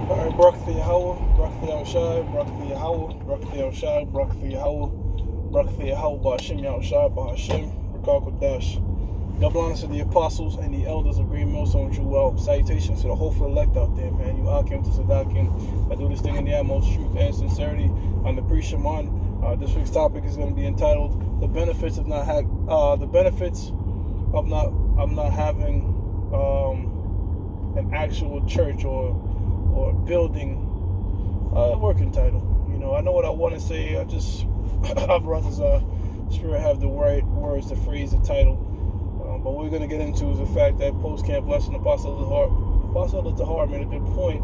Alright, Barak Yahweh, Barak Yahushai, Barak Yahweh, Barak Yahushai, Barak Yahweh, Barak Yahweh, Ba'Hashem Yahushai, Ba'Hashem, Rakal Kodash. Double honors to the apostles and the elders of Green Millstone Jewel. Salutations to the hopeful elect out there, man. You Akim to Sadakim. I do this thing in the utmost truth and sincerity. I'm the priest Shaman. This week's topic is going to be entitled "The Benefits of Not Having an Actual Church or Building." Working title. You know, I know what I want to say. Our brothers, Spirit have the right words to phrase the title. But what we're going to get into is the fact that post-camp lesson, Apostle of the Heart made a good point.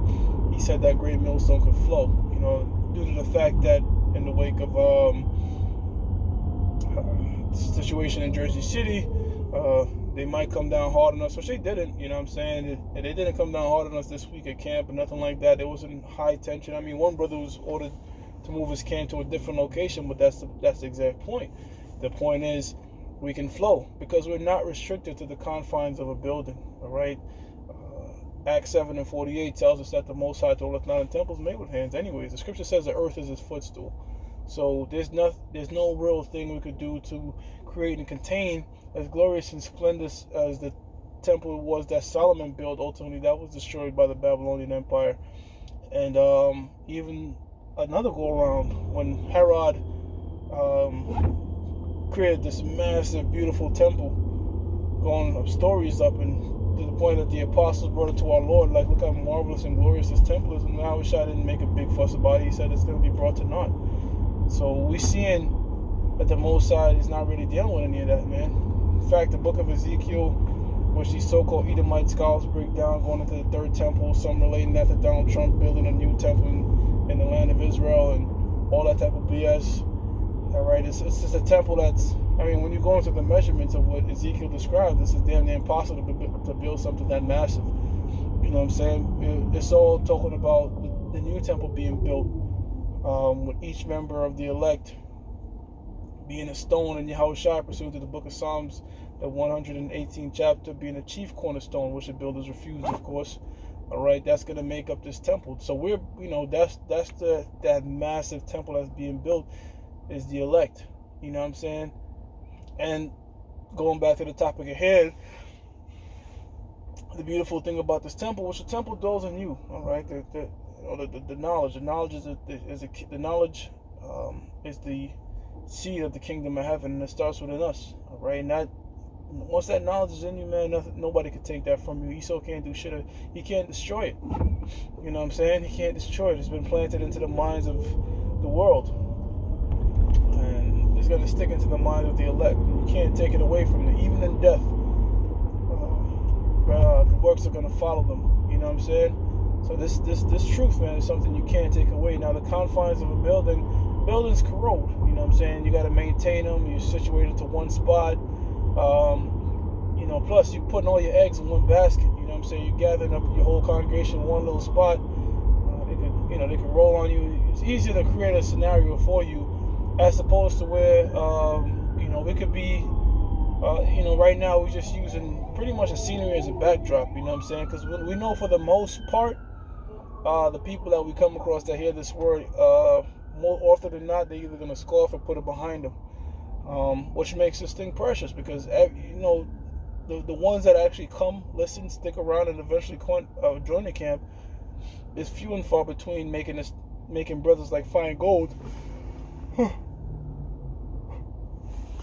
He said that great millstone could flow. You know, due to the fact that in the wake of situation in Jersey City, they might come down hard on us, which they didn't. You know what I'm saying? And they didn't come down hard on us this week at camp or nothing like that. It wasn't high tension. I mean, one brother was ordered to move his camp to a different location, but that's the exact point. The point is, we can flow because we're not restricted to the confines of a building. All right. Acts 7:48 tells us that the Most High dwelleth not in temples made with hands. Anyways, the scripture says the earth is his footstool. So there's no real thing we could do to create and contain as glorious and splendid as the temple was that Solomon built. Ultimately, that was destroyed by the Babylonian Empire. And even another go around when Herod created this massive, beautiful temple, going up stories up, and to the point that the apostles brought it to our Lord, like, look how marvelous and glorious this temple is. And I wish I didn't make a big fuss about it. He said it's going to be brought to naught. So we seeing that the Most High is not really dealing with any of that, man. In fact, the book of Ezekiel, which these so-called Edomite scholars break down, going into the third temple, some relating that to Donald Trump building a new temple in the land of Israel and all that type of BS. All right, it's just a temple that's, I mean, when you go into the measurements of what Ezekiel described, this is damn near impossible to build something that massive. You know what I'm saying? It's all talking about the new temple being built, with each member of the elect being a stone in Yahushua, pursuant to the book of Psalms, the 118th chapter, being a chief cornerstone, which the builders refused, of course. All right, that's going to make up this temple. So we're, you know, that's that massive temple that's being built is the elect. You know what I'm saying? And going back to the topic at hand, the beautiful thing about this temple, which the temple dwells in you. All right, the knowledge. The knowledge is the seed of the kingdom of heaven, and it starts within us. All right, and that once that knowledge is in you, man, nobody can take that from you. Esau can't do shit. He can't destroy it. You know what I'm saying? He can't destroy it. It's been planted into the minds of the world, and it's going to stick into the mind of the elect. You can't take it away from them. Even in death, the works are going to follow them. You know what I'm saying? So this truth, man, is something you can't take away. Now, the confines of a buildings corrode. You know what I'm saying? You got to maintain them. You're situated to one spot. You know, plus you're putting all your eggs in one basket. You know what I'm saying? You're gathering up your whole congregation in one little spot. They could roll on you. It's easier to create a scenario for you, as opposed to where we could be. Right now we're just using pretty much a scenery as a backdrop. You know what I'm saying? Because we know for the most part, the people that we come across that hear this word, more often than not, they're either going to scoff or put it behind them. Which makes this thing precious, because the ones that actually come, listen, stick around, and eventually join the camp is few and far between, making brothers like fine gold.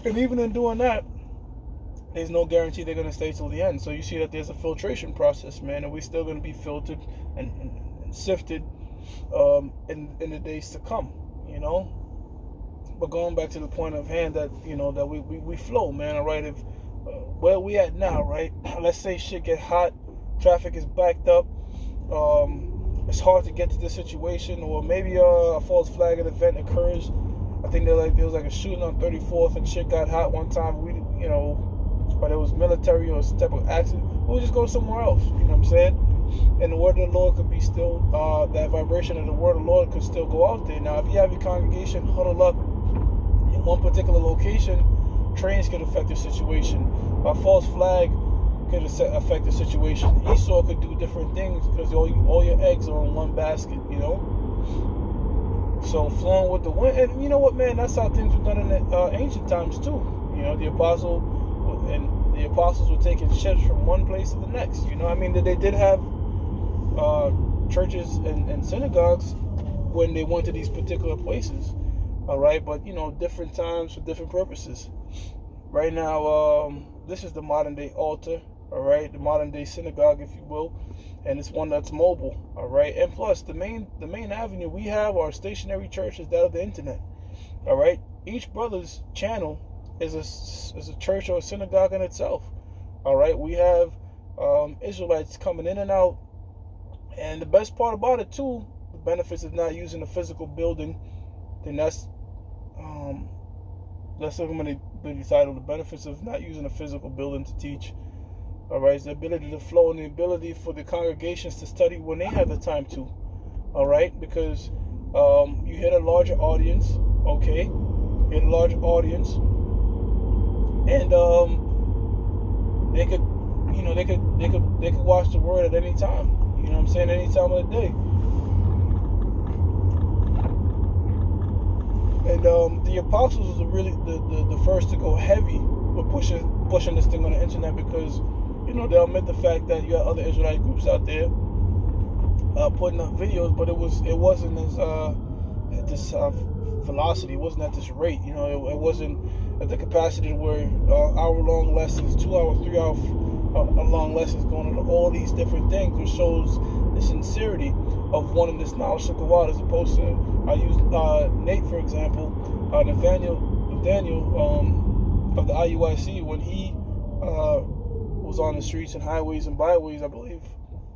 And even in doing that, there's no guarantee they're going to stay till the end. So you see that there's a filtration process, man, and we're still going to be filtered and sifted in the days to come, you know. But going back to the point of hand, that that we flow, man. All right, if where we at now, right? Let's say shit get hot, traffic is backed up, it's hard to get to this situation, or maybe a false flag event occurs. I think there was a shooting on 34th and shit got hot one time. But it was military or some type of accident. We'll just go somewhere else. You know what I'm saying? And the word of the Lord could be still, that vibration of the word of the Lord could still go out there. Now, if you have your congregation huddled up in one particular location, trains could affect the situation. A false flag could affect the situation. Esau could do different things because all your eggs are in one basket, you know. So flowing with the wind, and you know what, man, that's how things were done in the ancient times too. You know, the apostles were taking ships from one place to the next. You know, I mean, they did have churches and synagogues when they went to these particular places. All right, but you know, different times for different purposes. Right now, this is the modern day altar. All right, the modern day synagogue, if you will, and it's one that's mobile. All right, and plus the main avenue we have, our stationary church, is that of the internet. All right, each brother's channel is a church or a synagogue in itself. All right, we have Israelites coming in and out, and the best part about it too, the benefits of not using a physical building, then that's going to be the title. The benefits of not using a physical building to teach. All right, it's the ability to flow and the ability for the congregations to study when they have the time to. All right, because you hit a larger audience. Okay, you hit a large audience, and they could watch the word at any time. You know what I'm saying? Any time of the day. And the apostles were really the first to go heavy with pushing this thing on the internet, because you know they'll admit the fact that you got other Israelite groups out there putting up videos, but it wasn't as at this velocity. It wasn't at this rate. You know, it wasn't at the capacity where hour-long lessons, 2-hour, 3-hour long lessons going into all these different things, which shows the sincerity of wanting this knowledge to go out, as opposed to, I use Nate for example, Nathaniel of the IUIC, when he was on the streets and highways and byways. I believe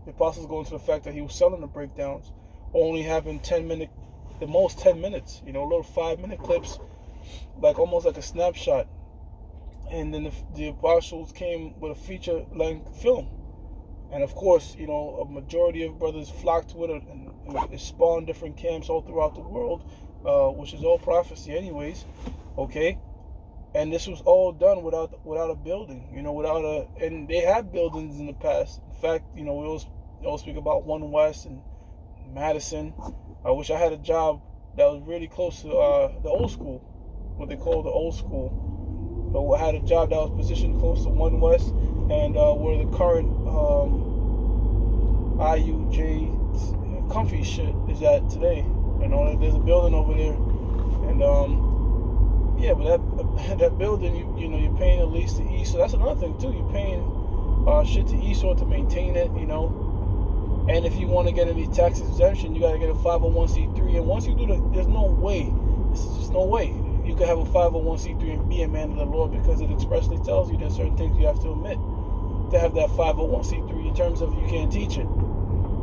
the apostles go into the fact that he was selling the breakdowns, only having 10-minute, the most 10 minutes, you know, little 5-minute clips, like almost like a snapshot. And then the apostles came with a feature-length film. And of course, you know, a majority of brothers flocked to it, and it spawned different camps all throughout the world, which is all prophecy anyways, okay? And this was all done without a building, you know, and they had buildings in the past. In fact, you know, we always speak about One West and Madison. I wish I had a job that was really close to the old school, what they call the old school. But I had a job that was positioned close to One West, and where the current IUJ comfy shit is at today. You know, there's a building over there, and yeah, but that building, you know, you're paying at least to Esau. That's another thing too. You're paying shit to Esau to maintain it, you know. And if you want to get any tax exemption, you got to get a 501c3. And once you do that, there's no way. There's just no way you could have a 501c3 and be a man of the Lord, because it expressly tells you there's certain things you have to omit to have that 501c3, in terms of you can't teach it.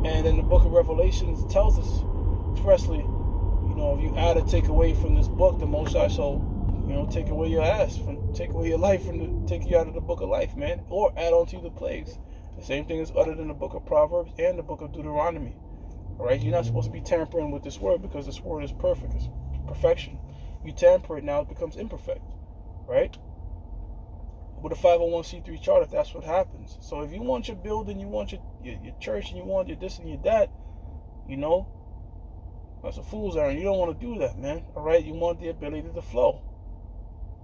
And in the book of Revelations, it tells us expressly, you know, if you add or take away from this book, the Most High shall, you know, take away your ass, take away your life, take you out of the book of life, man, or add on to you the plagues. The same thing is uttered in the book of Proverbs and the book of Deuteronomy. All right, you're not supposed to be tampering with this word, because this word is perfect, it's perfection. You tamper it, now it becomes imperfect, right? With a 501c3 chart, if that's what happens. So if you want your building, you want your church, and you want your this and your that, you know, that's a fool's errand. You don't want to do that, man. All right, you want the ability to flow.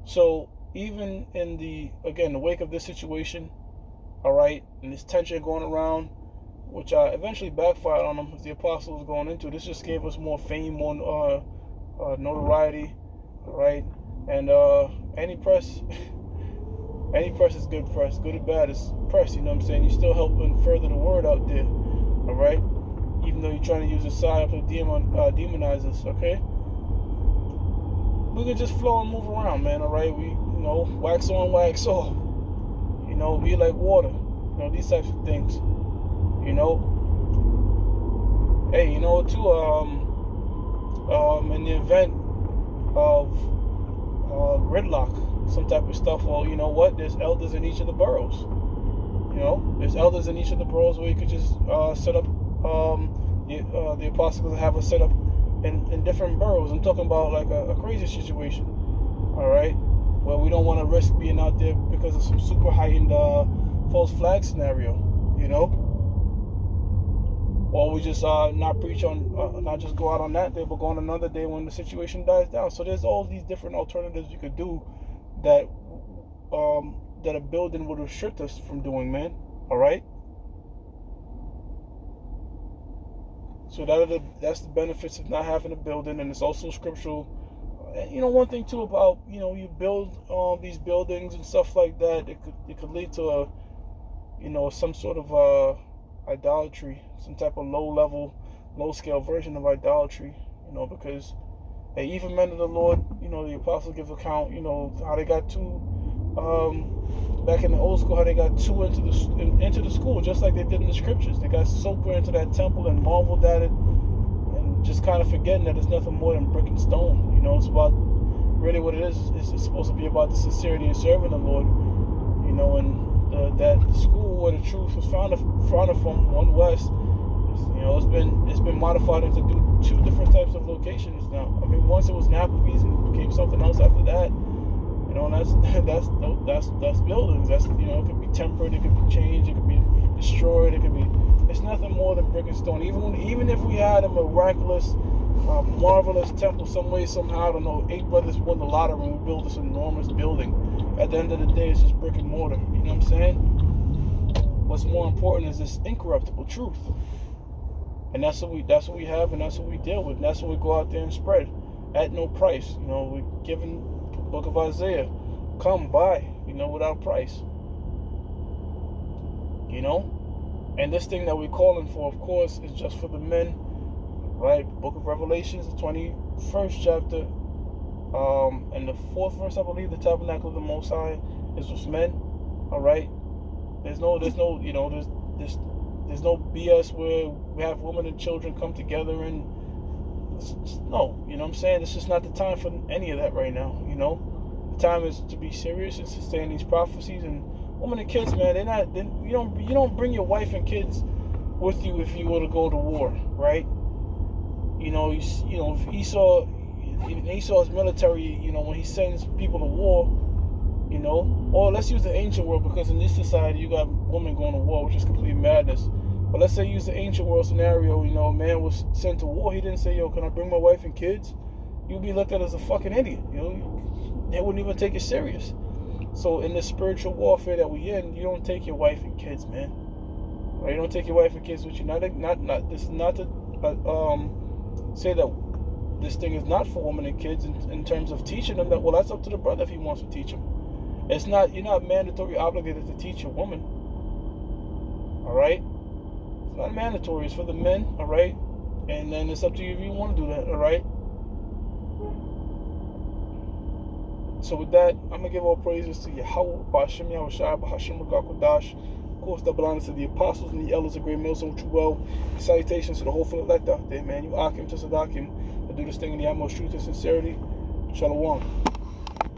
So even in the wake of this situation, all right, and this tension going around, which eventually backfired on them as the apostles going into, this just gave us more fame, more notoriety, all right? And any press is good press. Good or bad is press, you know what I'm saying? You're still helping further the word out there, all right? Even though you're trying to use a side to demonize us, okay? We can just flow and move around, man, all right? We, you know, wax on, wax off. You know, be like water. You know, these types of things. You know? Hey, you know, too, in the event of gridlock, some type of stuff, well, you know what? There's elders in each of the boroughs. You know? There's elders in each of the boroughs where you could just set up, the apostles have us set up in different boroughs. I'm talking about like a crazy situation. Alright? Well, we don't want to risk being out there because of some super heightened false flag scenario, you know? Or we just not preach on, not just go out on that day, but go on another day when the situation dies down. So there's all these different alternatives you could do that that a building would restrict us from doing, man. All right. So that's the benefits of not having a building, and it's also scriptural. You know, one thing too about, you know, you build these buildings and stuff like that, it could lead to a, you know, some sort of idolatry, some type of low scale version of idolatry, you know, because even men of the Lord, you know, the apostles give account, you know, how they got two, back in the old school, how they got two into the school, just like they did in the scriptures. They got so put into that temple and marveled at it, and just kind of forgetting that it's nothing more than brick and stone. You know, it's about, really what it is it's supposed to be about the sincerity and serving the Lord, you know, and that school where the truth was founded from, One West, you know, it's been modified into two different types of locations now. I mean, once it was Applebee's and became something else after that. You know, and that's buildings. That's, you know, it could be tempered, it could be changed, it could be destroyed, it could be. It's nothing more than brick and stone. Even if we had a miraculous, marvelous temple, some way, somehow, I don't know, 8 brothers won the lottery and we built this enormous building. At the end of the day, it's just brick and mortar. You know what I'm saying? What's more important is this incorruptible truth, and that's what we have, and that's what we deal with. And that's what we go out there and spread at no price. You know, we're giving the book of Isaiah, come buy, you know, without price. You know, and this thing that we're calling for, of course, is just for the men, right? Book of Revelations, the 21st chapter, and the 4th verse, I believe, the tabernacle of the Most High is with men. All right. There's no, you know, there's no BS where we have women and children come together and no, you know what I'm saying? This is not the time for any of that right now. You know, the time is to be serious and sustain these prophecies. And women and kids, man, you don't bring your wife and kids with you if you were to go to war, right? You know, if Esau's military, you know, when he sends people to war, you know, or let's use the ancient world, because in this society you got women going to war, which is complete madness. But let's say use the ancient world scenario, you know, a man was sent to war, he didn't say, yo, can I bring my wife and kids? You'd be looked at as a fucking idiot, you know, they wouldn't even take it serious. So in this spiritual warfare that we in, you don't take your wife and kids, man. Right? You don't take your wife and kids with you. Not this is not to say that this thing is not for women and kids in terms of teaching them that, well, that's up to the brother if he wants to teach them. It's not, you're not mandatory obligated to teach a woman. All right? It's not mandatory. It's for the men. All right? And then it's up to you if you want to do that. All right? So with that, I'm going to give all praises to Yahweh, Ba'ashem Yahushua, Ba'ashem Rakakwadash. Of course, double honor to the apostles and the elders of Great Millstone, which you well. Salutations to the whole elect out there, man. You Akim to Sadakim. To do this thing in the utmost truth and sincerity. Shalom.